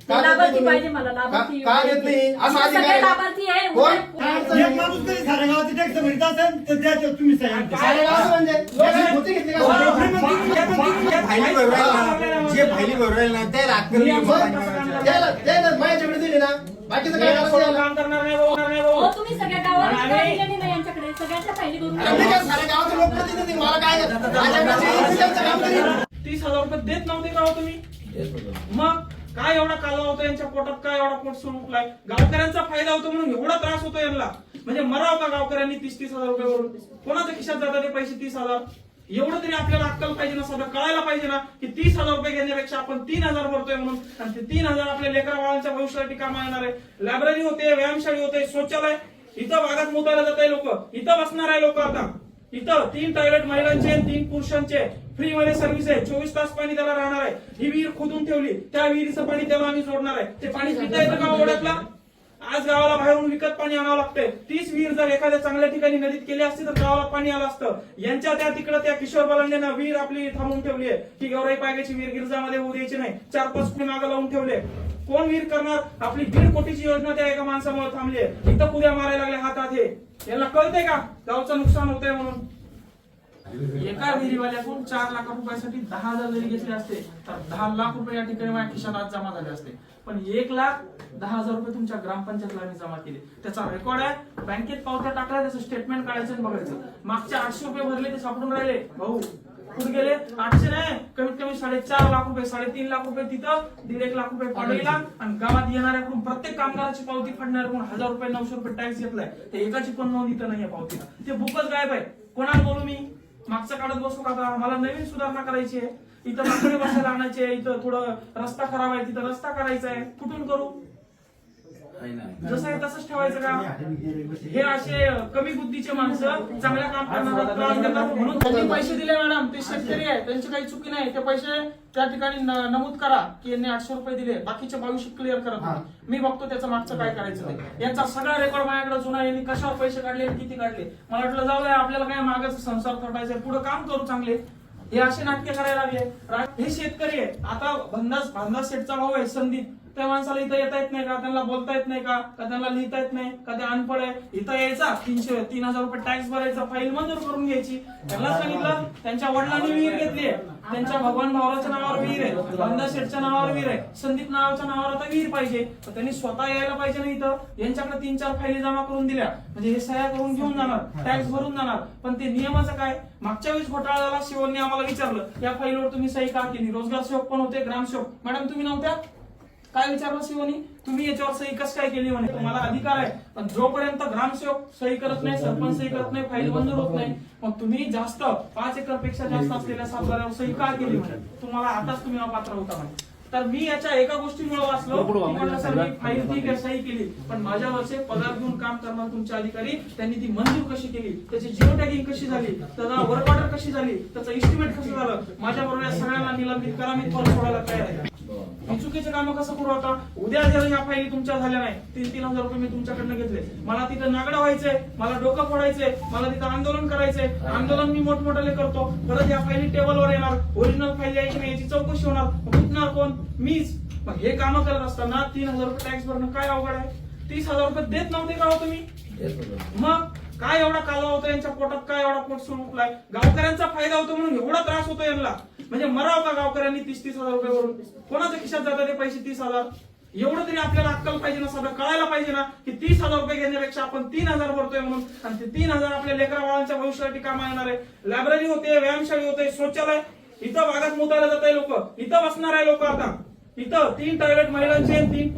लाभार्थी पाहिजे मला, लाभार्थी का देत नाही असं अधिकार सगळे आहे? लाभार्थी आहे. कोण? एक माणूस तरी साऱ्या गावाची टॅक्स भरत असेल तर द्या ते तुम्ही साहेब. सारे गाव म्हणजे लोकांनी होती घेतली का? जे फायली भरू राहील ना ते त्याला माझ्याकडे दिली ना बाकीचं काय करायचं? काम करणार नाही भाऊ, करणार नाही भाऊ. हो, तुम्ही सगळ्या गावाला दिलेली नाही यांच्याकडे, सगळ्यांच्या फायली करून आणि मी काय साऱ्या गावाचं लोकप्रतिनिधी मला काय माझ्याकडे त्यांचं काम करीन. 30,000 रुपये देत नव्हते का हो तुम्ही? मग काय एवढा कालवा होता यांच्या पोटात, काय एवढा पोट सुरुकलाय? गावकऱ्यांचा फायदा होतो म्हणून एवढा त्रास होतो यांना. म्हणजे मराव का गावकऱ्यांनी 30,000 रुपये वरून? कोणाच्या खिशात जातात ते पैसे 30,000? एवढं तरी आपल्याला अक्कल पाहिजे ना, सगळं कळायला पाहिजे ना की 30,000 रुपये घेण्यापेक्षा आपण 3,000 भरतोय म्हणून. आणि ते 3,000 आपल्या लेकरा बाळांच्या भविष्यासाठी कामा येणार आहे. लायब्ररी होते, व्यायामशाळी होते, शौचालय, इथं भागात मुतायला जात आहे लोक, इथं बसणार आहे लोक. आता इथं 3 टॉयलेट महिलांचे, 3 पुरुषांचे फ्री मध्ये सर्व्हिस आहे. 24 तास पाणी त्याला राहणार आहे. ही विहीर खोदून ठेवली, त्या विहिरीचं पाणी त्याला आम्ही जोडणार आहे. ते पाणी पिता येतं का ओढ्यातला? आज गावाला बाहेरून विकत पाणी आणावं लागतंय. 30 विहीर जर एखाद्या चांगल्या ठिकाणी नदीत केली असती तर गावाला पाणी आलं असतं. यांच्या त्या तिकडे त्या किशोर बलांडेनं विहीर आपली थांबवून ठेवली आहे की गौराई पायगाची विहीर गिरजामध्ये होऊ द्यायची नाही. 4-5 फुटे मागं लावून ठेवले. कोण विहीर करणार? आपली 1.5 कोटीची योजना त्या एका माणसामुळे थांबली आहे. इथं पुऱ्या मारायला लागले हातात. हे यांना कळतंय का गावचं नुकसान होतंय म्हणून? एका विहिरीवाल्याकडून 4 लाख रुपयासाठी 10,000 जरी घेतले असते तर 10 लाख रुपये या ठिकाणी माझ्या खिशात आज जमा झाले असते. पण 1,10,000 रुपये तुमच्या ग्रामपंचायतला आम्ही जमा केले. त्याचा रेकॉर्ड आहे. बँकेत पावत्या टाकल्या, त्याचं स्टेटमेंट काढायचं आणि बघायचं. मागचे 800 रुपये भरले ते सापडून राहिले. भाऊ कुठे गेले? 800 नाही, कमीत कमी 4.5 लाख रुपये, 3.5 लाख रुपये तिथं, 1.5 लाख रुपये पाडळीला. आणि गावात येणाऱ्याकडून प्रत्येक कामगाराची पावती फाडणाऱ्याकडून 1,000 रुपये 900 रुपये टॅक्स घेतलाय. ते एकाची पण नोंद इथं नाहीये पावतीला. ते बुकच गायब आहे. कोणाला बोलू मी? मागचं काढत बसू का? मला नवीन सुधारणा करायची आहे. इथं माकडे बसायला आणायचे, इथं थोडं रस्ता खराब आहे, तिथं रस्ता करायचा आहे. कुठून करू? जसं आहे तसंच ठेवायचं का? हे असे कमी बुद्धीचे माणसं चांगल्या काम करणार म्हणून त्यांनी पैसे दिले. मॅडम ते शेतकरी आहे, त्यांची काही चुकी नाही. ते पैसे त्या ठिकाणी नमूद करा की यांनी 800 रुपये दिले, बाकीचे 22 क्लिअर करा. मी बघतो त्याचं मागचं काय करायचं नाही. यांचा सगळा रेकॉर्ड माझ्याकडे जुना. यांनी कशावर पैसे काढले, किती काढले. मला वाटलं जाऊ द्या, आपल्याला काय मागायचं, संसार थोडायचा, पुढे काम करू चांगले. हे असे नाटके करायला लागले. हे शेतकरी आहे. आता भांदास शेठचा भाऊ आहे संदीप, त्या माणसाला इथं येता येत नाही का? त्यांना बोलता येत नाही का? त्यांना लिहिता येत नाही का? ते अनपढ आहे. इथं यायचा, 3,000 रुपये टॅक्स भरायचा, फाईल मंजूर करून घ्यायची. त्यांना सांगितलं त्यांच्या वडिलांनी विहीर घेतली आहे, त्यांच्या भगवान भावराच्या नावावर विहीर आहे, भांदास शेठच्या नावावर विहीर आहे, संदीप नावाच्या नावावर आता विहीर पाहिजे. तर त्यांनी स्वतः यायला पाहिजे ना इथं. यांच्याकडे 3-4 फाईली जमा करून दिल्या म्हणजे हे सह्या करून घेऊन जाणार, टॅक्स भरून जाणार. पण ते नियमाचं काय? मागच्या वेळेस घोटाळा झाला, शिवनने आम्हाला विचारलं या फाईलवर तुम्ही सही का केली? रोजगार सेवक पण होते, ग्रामसेवक. मॅडम तुम्ही नव्हत्या? काय विचारलं शिवनी? तुम्ही याच्यावर सही कसं काय केली म्हणे? तुम्हाला अधिकार आहे, पण जोपर्यंत ग्रामसेवक सही करत नाही, सरपंच सही करत नाही, फाईल मंजूर होत नाही. मग तुम्ही जास्त 5 एकर पेक्षा जास्त असलेल्या सातबाऱ्यावर सही का केली म्हणे? तुम्हाला आताच तुम्ही अपात्र होता म्हणे. तर मी याच्या एका गोष्टीमुळे वाचलो, सर मी फाईल ठीक आहे सही केली, पण माझ्यावरचे पगार घेऊन काम करणार तुमचे अधिकारी त्यांनी ती मंजूर कशी केली, त्याची जिओ टॅगिंग कशी झाली, त्याचा वर्क ऑर्डर कशी झाली, त्याचं एस्टिमेट कसं झालं, माझ्याबरोबर या सगळ्यांना निलंबित करा. मी परत सोडायला तयार आहे. मी चुकीचे काम कसं करू? आता उद्या जर या फाईली तुमच्या झाल्या नाही, 3,000 रुपये मी तुमच्याकडनं घेतले, मला तिथं नागडं व्हायचंय, मला डोकं फोडायचंय, मला तिथं आंदोलन करायचंय. आंदोलन मी मोठमोठाले करतो, परत या फाईली टेबलवर येणार, ओरिजिनल फाईल यायची नाही, याची चौकशी होणार, उठणार कोण? मीच. मग हे काम करत असताना 3,000 रुपये टॅक्स भरणं काय अवघड आहे? 30,000 रुपये देत नव्हते का हो तुम्ही? मग काय एवढा कालवा होता यांच्या पोटात, काय एवढा पोट सुरुकलाय? गावकऱ्यांचा फायदा होतो म्हणून एवढा त्रास होतो यांना. म्हणजे मराव का गावकऱ्यांनी 30,000 रुपये वरून? कोणाच्या खिशात जातात ते पैसे 30,000? एवढं तरी आपल्याला अक्कल पाहिजे ना, सगळं कळायला पाहिजे ना की 30,000 रुपये घेण्यापेक्षा आपण 3,000 भरतोय म्हणून. आणि ते 3,000 आपल्या लेकरा बाळांच्या भविष्यासाठी कामा येणार आहे. लायब्ररी होते, व्यायामशाळी होते, शौचालय, इथं भागात मुतायला जात आहे लोक, इथं बसणार आहे लोक. आता इथं 3 टॉयलेट महिलांचे, 3